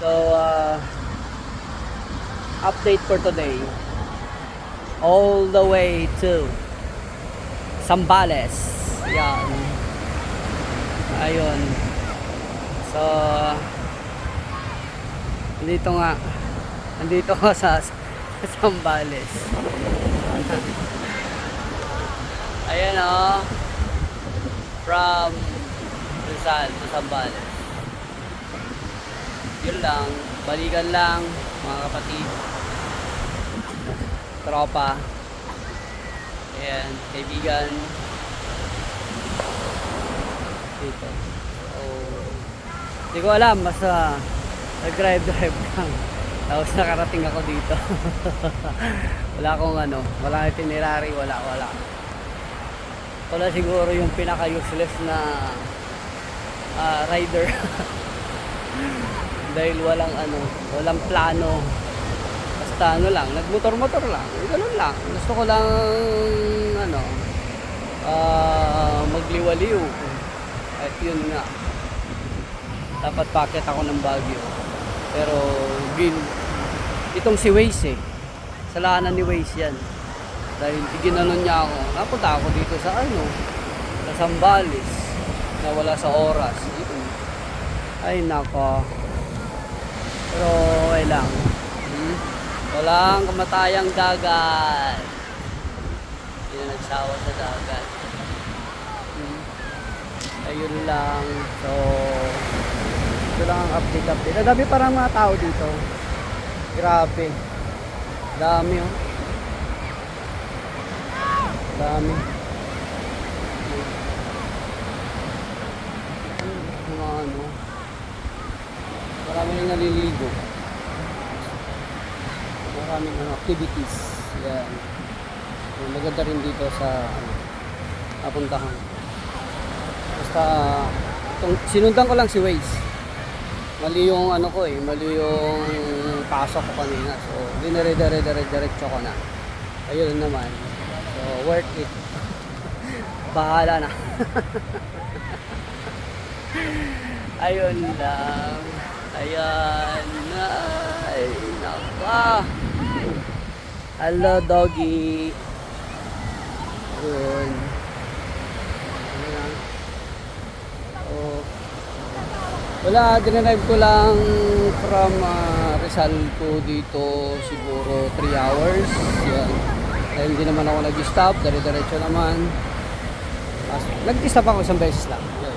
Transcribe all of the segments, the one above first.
So, update for today. All the way to Zambales. Yan. Ayun. So, Nandito nga sa Zambales. Ayan o. From Rizal to Zambales. Yun lang. Balikan lang mga kapatid. Tropa. Ayan. Kaibigan. Dito. So, hindi ko alam. Basta nag-drive lang. Tapos nakarating ako dito. Wala akong wala itinerary, wala. Wala siguro yung pinaka-useless na rider. Dahil walang plano. Basta lang, nagmotor-motor lang. Ganun lang. Gusto ko lang magliwaliw. At yun nga. Dapat packet ako ng Baguio. Pero itong si Waze salanan ni Waze yan. Dahil ginanon niya ako. Napunta ako dito sa sa Zambales. Na wala sa oras. Ay nako. Pero okay lang. Walang kamatayang dagat. Hindi na nagsawa sa dagat. Ayun lang. So ito lang ang update. Ang dami parang mga tao dito. Grabe. Dami oh. Dami. Mga maraming naliligo. Maraming activities. Yan. Maganda rin dito sa napuntahan. Basta sinundan ko lang si Waze. Mali yung mali yung pasok ko kanina. So, diretso ko na. Ayun naman. So, worth it. Bahala na. Ayun lang. Ayan na. Ay, naka. Hello, doggy. Ayun. Wala, dinarive ko lang from Rizal to dito siguro 3 hours. Yan. Dahil hindi naman ako nag-stop, diretso naman. Nag-stop ako isang beses lang. Yan.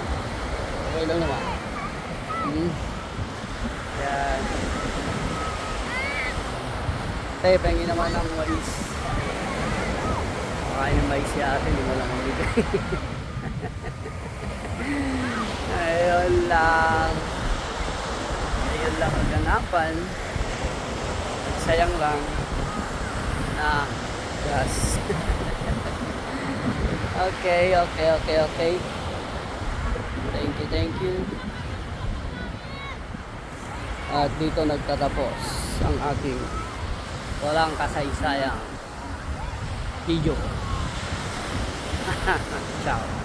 Okay lang naman. Yan. Tayo, pengi naman ng mais. Makain ng mais si ate, hindi mo lang mamigay. Ayun lang ang ganapan. Sayang lang na gas. Okay. Thank you. At dito nagtatapos ang ating walang kasaysayang video. Ciao.